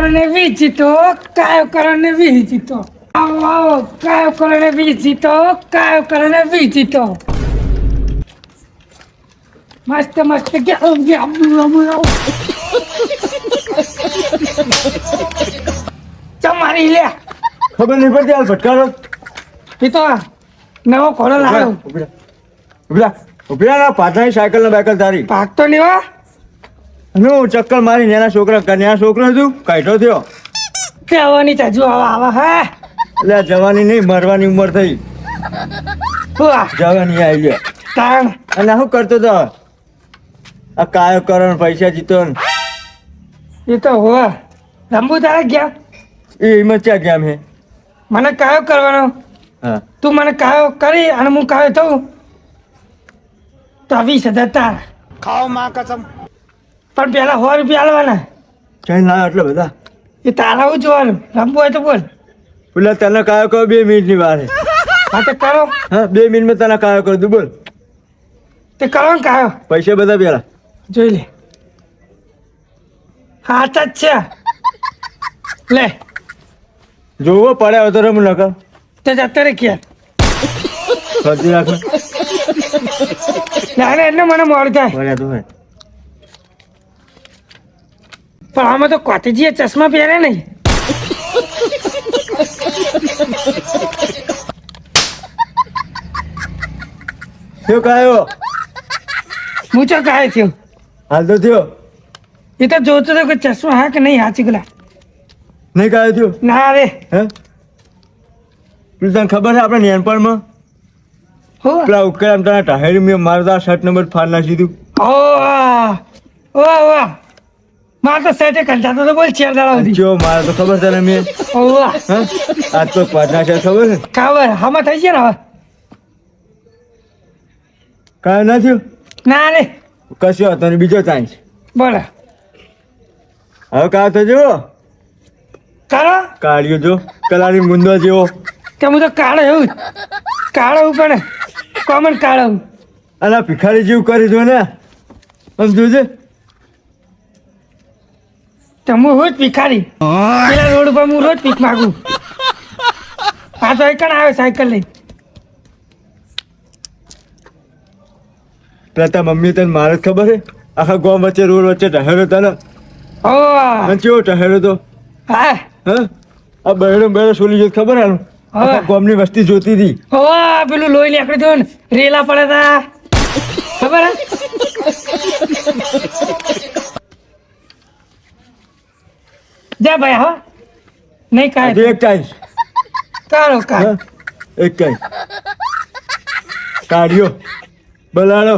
કરણે વિજીતો કાયો કરણે વિજીતો આવો આવો કાયો કરણે વિજીતો કાયો કરણે વિજીતો મસ્ત મસ્ત તમારી લે ખબર નહીં પડતી હાલ ભટકારો એ તો નવો ઘોડો લાવ્યો ઉભરા પાછળની સાયકલ ને બાયકલ તારી ભાગતો નહીં હો હું ચક્કર મારી નેના છોકરો હતું કાઢો થયો કહેવાની હજુ આવા હા એટલે જવાની નહીં મરવાની ઉંમર થઈ વાહ જવાની આવી ગયા તાણ અને શું કરતો તો આ કાયો કરણ પૈસા જીતો ને એ તો હો રંબુ તારા ગયા એ એમાં ક્યાં ગયા મેં મને કાયો કરવાનો હા તું મને કાયો કરી અને હું કાયો થઉં તો 20,000 તારા ખાઓ માં કસમ પણ પેલા 100 રૂપિયા આલવાના ચાલ ના એટલે બધા એ તારા હું જોવાનું રમવું હોય તો બોલ પેલા તને કાયો કહો 2 મિનિટની વાર છે. હા તો કરો હા 2 મિનિટમાં તને કાયો કરી દઉં બોલ તે કરો ને કાયો પૈસા બધા પેલા જોઈ લે હાથ જ છે લે જોવો પડે હવે તો રમ નકર તે જતો રે ક્યાં ફરતી રાખો ના એટલે મને મોડું થાય પડ્યા તો હોય પણ આમાં તો કોતીજીએ ચશ્મા પહેરે નહીં શું કાયો હું ચો કાય થયો હાલ તો થયો એ તો જોતો હતો કે ચશ્મા હા કે નહીં હાચી ગલા નહીં કાયો થયો ના રે હે પેલું તને ખબર છે આપણે નેનપણમાં હો પેલા ઉકેલ આમ તને ટાહેરી મેં મારતા શર્ટ નંબર ફાડ નાખી દીધું ઓ વાહ માર તો સેટે કંટાતો તો બોલ ચેર દાડા સુધી જો મારે તો ખબર તને મેં ઓ વાહ હા આજ તો પાટના છે ખબર છે ખબર હામાં થઈ છે ને હવે કાંઈ ના થયું ના રે કશો હતો ને બીજો ચાન્સ બોલો હવે કાં તો જો કરો કાઢ્યો જો કલાની મુંદો જેવો કે હું તો કાળો એવું કાળો પણ કોમન કાળો અને આ ભિખારી જેવું કરી દો ને આમ જોજે તો હું રોજ ભિખારી પેલા રોડ ઉપર હું રોજ ભીખ માગું આ તો એક આવે સાયકલ લઈ પેલા તારા મમ્મી તને મારે જ ખબર છે આખા ગામ વચ્ચે રોડ વચ્ચે ટહેરો તને ઓ અને કેવો ટહેરો તો હા હા આ બહેરો સોલી જોત ખબર હાલ આખા ગામની વસ્તી જોતી હતી ઓ પેલું લોહી નીકળી દો ને રેલા પડે તા ખબર હે જા ભાઈ હા નહીં આજે કાંઈ એક ચાન્સ કાળો કાળ હા એક ચાન્સ કાઢ્યો બલાડો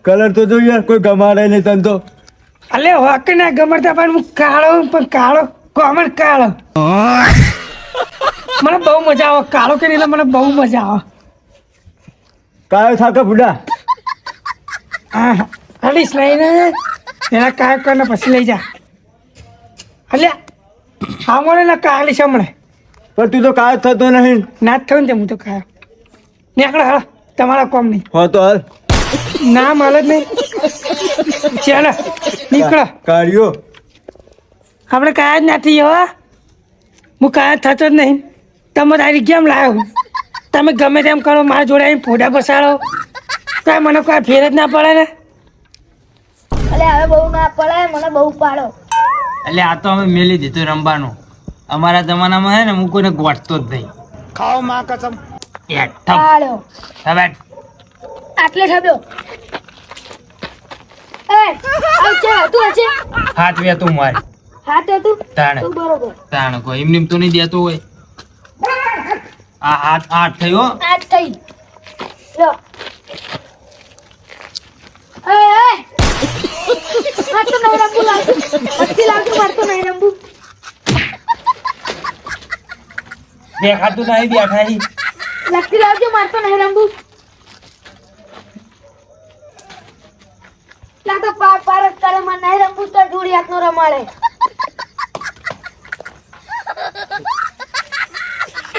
કલર તો જો યાર કોઈ ગમાડે નહીં તને તો અલે વાક ના ગમડતા પણ હું કાળો કોમન કાળો મને બહુ મજા આવે કાળો કે એટલે મને બહુ મજા આવે કાયો થાકે બુડા હા હલીશ નહીં ને એના કાયો કરીને પછી લઈ જા અલ્યા હા મળે ને કાલીશ હમણાં પણ તું તો કાયો થતો નહીં ના જ થયું ને તે હું તો કાયો નીકળો હાલો તમારા કોમ નહીં હો તો હાલ ના મળે જ નહીં ચાલો નીકળો કાઢ્યો આપણે કાયા જ નથી હો હું કાયા થતો જ નહીં તમે તારી કેમ લાવ્યો તમે ગમે તેમ કરો મારા જોડે આવીને ફોટા બસાડો કાંઈ મને કોઈ ફેર જ ના પડે ને અલે હવે બહુ ના પડે મને બહુ પાડો એટલે આ તો અમે મેલી દીધું રમવાનું અમારા જમાનામાં હે ને હું કોઈને ગોઠતો જ નહીં ખાઓ માં કસમ પાડો હવે આટલે છબ્યો એ આવ છે તું છે હાથ વે તું માર હા તે તું તાણે તું બરોબર તાણ કોઈ એમ તો નહીં દેતો હોય આ હાથ આઠ થયો આજ થઈ લો એ આ તો નહીં રંબુ લાવજો મસ્તી લાવજો મારતો નહીં રંબુ દેખાતું નહીં બેઠા હી લખી લાવજો મારતો નહીં રંબુ લા તો પાર પાર જ કરે મને નહીં રંબુ તો જોડી હાથનો રમાડે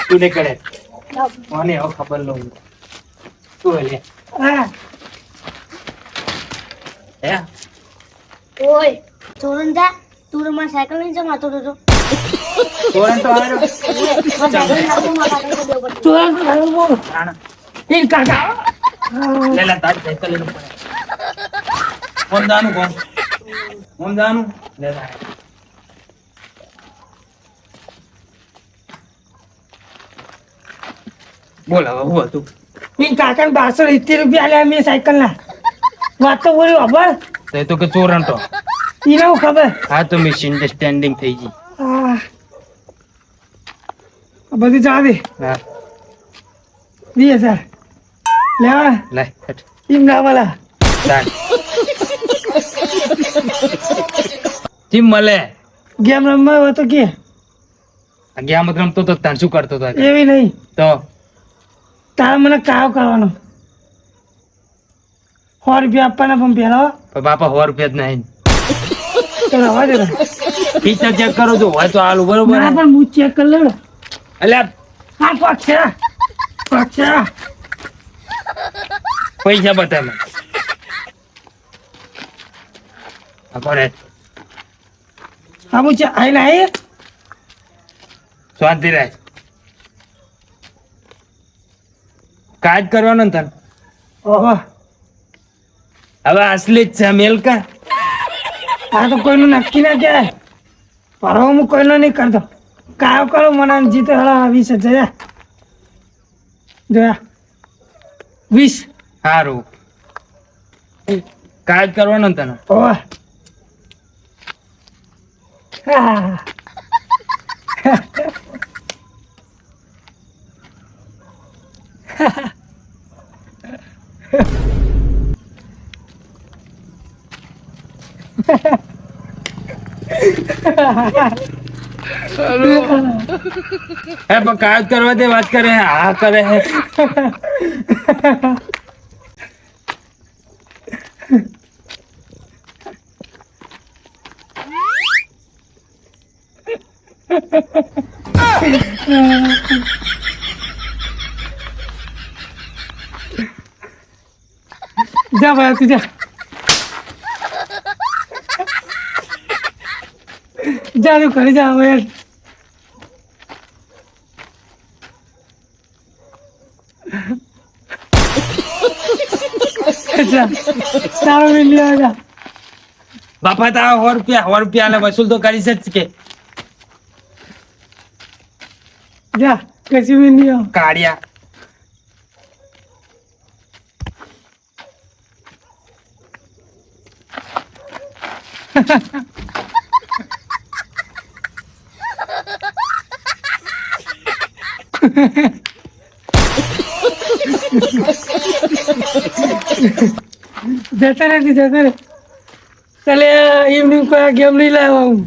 તું નહીં કરે લાવ. મને હવે ખબર લઉં તું લે હા હે ઓય ચોરણ જા તું મારી સાયકલ લઈને જમા તો ચોરણ તો આવ્યો ચોરણ તો આવ્યો બોલ. એ કાકા લેલા તારી સાયકલ લઈને પડે કોણ જાનું કોણ જાનું લેલા બોલ હવે હું હતું એ કાકાને 1270 રૂપિયા આલ્યા મેં સાયકલના. વાત તો બોલી ખબર તે તો કે ચોરણ તો એને હું ખબર. હા તો મિસઅન્ડરસ્ટેન્ડિંગ થઈ ગઈ આ બધી જવા દે. હા 20,000 લેવા લે હેઠ એમ ના મળે. તાન જીમ મળે ગેમ રમવા હોય તો કે આ ગેમ રમતો તો તાન શું કરતો હતો એવી નહીં. તો તારે મને કાવ કરવાનો 100 રૂપિયા આપવાના પણ પહેલા પણ બાપા 100 રૂપિયા જ નહીં તો રવા દે ને. ખીચા ચેક કરો જો હોય તો હાલું બરોબર ના પણ હું ચેક કરી લઉં. અલ્યા આ પક્ષા પૈસા બતા મને આ કોને હા હું આઈને આવી શાંતિ રહે કાજ કરવાનો ને તને ઓહો હવે અસલી જ છે મેલ કા આ તો કોઈનું નક્કી ના કહેવાય. પરવો હું કોઈનો નહીં કરતો. કાયો કરો મને જીતે 20,000 જોયા 20. સારું કાજ કરવાનો ને તને ઓહ હા હે પણ કાજ કરવા દે વાત કરે હે હા કરે હે જા ભાઈ તું જા જા તું ઘરે જા હવે. જા તારો મિલ્યો જા. બાપા તારા 100 રૂપિયા ને વસૂલ તો કરી જ કે જા કશું બી નહીં. કાળિયા જતા નથી જતા રે. ચાલે ઇવનિંગ કોઈ ગેમ નહીં લાવવા હું.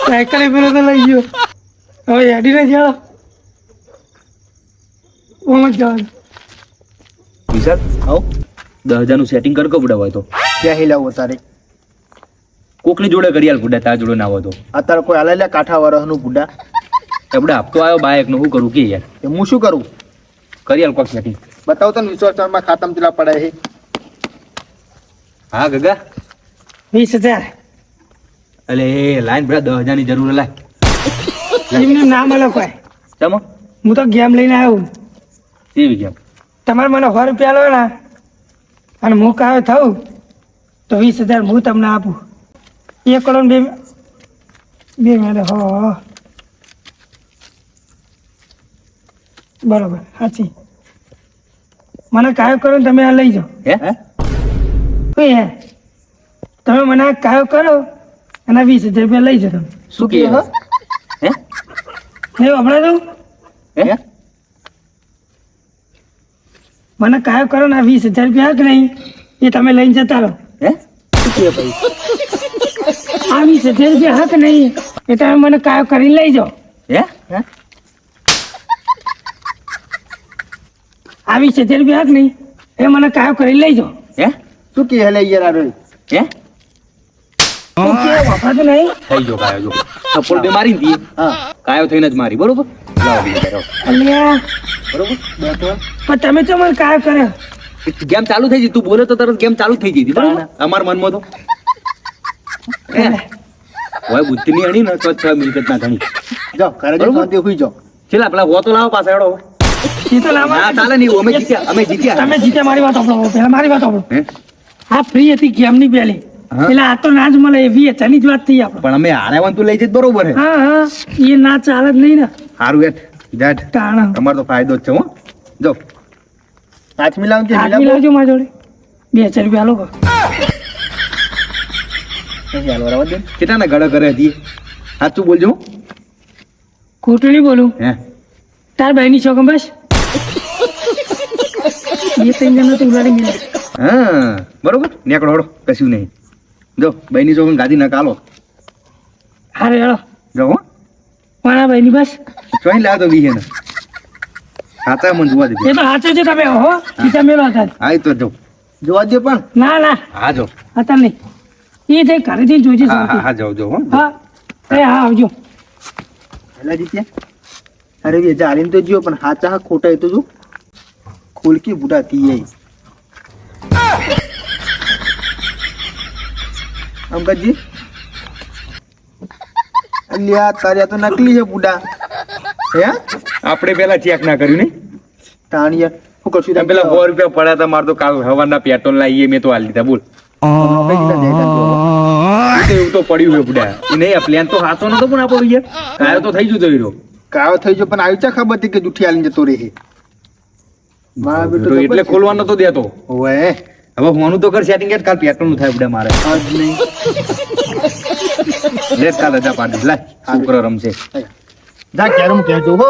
સાયકલ પેલો તો લઈ ગયો. હવે હેડીને જાઓ ઓમ જ જવાનું. વિશાલ આવો 10,000 નું સેટિંગ કર કપડા હોય તો ક્યાં હિલાવો તારે કોકની જોડે કરી હાલ ગુડા તારા જોડે ના હોય તો અત્યારે કોઈ હાલે લે કાંઠા વરસનું બુડા કપડા આપતો આવ્યો બાયક નું શું કરું કે યાર એ હું શું કરું કરી હાલ કોક સેટિંગ બતાવો તને વિશ્વાસમાં ખાતામાં કેટલા પડાય છે હા ગગા 20,000 અલે લાઈન ભરા 10,000 ની જરૂર લાય એમને ના મળે કોઈ. ચમો હું તો ગેમ લઈને આવ્યો. કેવી કેમ તમારે મને 100 રૂપિયા લો ને અને હું કાયો થયું તો 20,000 હું તમને આપું. 1 કરોડ 2 મિનિટ હો બરોબર સાચી. મને કાયો કરો ને તમે આ લઈ જાઓ. હે શું હે તમે મને આ કાયો કરો અને 20,000 રૂપિયા લઈ જાઓ તમે. શું કે હે નહીં હમણાં દઉં હે મને કાયો કરો ને આ 20,000 રૂપિયા કે નહીં એ તમે લઈને જતા રહો. હે શું કે ભાઈ આ 20,000 રૂપિયા હક નહીં એ તમે મને કાયો કરીને લઈ જાઓ. હે હે આ 20,000 રૂપિયા હક નહીં એ મને કાયો કરીને લઈ જાઓ. હે શું કે હેલે યાર આ રોય હે તું કે વફાતું નહીં થઈ ગયો કાયો જો થપ્પડ બે મારી દીધી હા કાયો થઈને જ મારી બરોબર લાવો બીજું કરો અલ્યા બરોબર બેઠો પણ તમે તો મને કાયો કર્યો ગેમ ચાલુ થઈ ગઈ તું બોલે તો તરત ગેમ ચાલુ થઈ ગઈ બરાબર અમાર મનમાં તો હોય બુદ્ધિ ની અણી ને તો 6 મિનિટ ના ઘણી જાઓ ઘરે જઈને શાંતિ હુઈ જાઓ. છેલ્લા પેલા હો તો લાવો પાછા હેડો એ તો લાવવા ના ચાલે નહીં અમે જીત્યા તમે જીતે મારી વાત સાંભળો પહેલા મારી વાત સાંભળો હે? આ ફ્રી હતી ગેમની પહેલી હા. એટલે આ તો ના જ મળે એવી તેની જ વાત થઈ આપણે પણ અમે હારેવાન તું લઈ જઈ બરોબર હે હા હા એ ના ચાલે જ નહીં ને સારું હેઠ જાટ કારણ તમારો તો ફાયદો જ છે હો જો હાથ મિલાવ કે આદમી મિલાવ લાવજો મારા જોડે 2000 રૂપિયા લો નહીં હાલ વરાવા દે. કેટલાના ગળા કરે હતી સાચું બોલજો હો. ખોટું નહીં બોલું હે તાર બહેની છો બસ 2-3 જણા તો ઉડાડી મિલે હા બરોબર નેકડો હડો કશું નહીં જો બહેની ચોકન ગાદી ના કાલો હારે હેળો જો હો કોના બહેની બસ ચોઈ લાવ તો વીહે ને સાચા મન જોવા દે એ તો સાચું છે તમે હો ઈ તમે લો હતા હા તો જો જોવા દે પણ ના ના હા જો હતા નહીં એ તે ઘરેથી જોઈશે હા હા શાંતિ. હા જાઓ જો હો હા એ હા આવજો હેલા જીત્યા અરે વે જાલીન તો જીઓ પણ હાચા હા ખોટા એ તો જો ખોલકી બુડાતી એ અંકજી અલ્યા તારે તો નકલી છે બુડા હે આપણે પેલા ચેક ના કર્યું નહીં તાણિયા હું કરશું તમે પેલા 100 રૂપિયા પડ્યા હતા મારે તો કાલ હવાના પેટ્રોલ લાવીએ મેં તો હાલ દીધા બોલ એવું તો પડ્યું હોય બુડા એ નહીં પ્લાન તો હાથો નતો પણ આપણો યાર કાયો તો થઈ જતો રહ્યો કાયો થઈ ગયો પણ આવી ચા ખબર હતી કે જુઠ્ઠી આલીને જતો રહે મારા બેટો તો એટલે ખોલવાનો તો દેતો ઓએ હવે હું તો કર સેટિંગ કાલ પેટ્રોલ નું થાય બુડા મારે આજ નહીં લેટ કાલ રજા પાડી લાય છોકરો રમશે જા ક્યારે હું કહેજો હો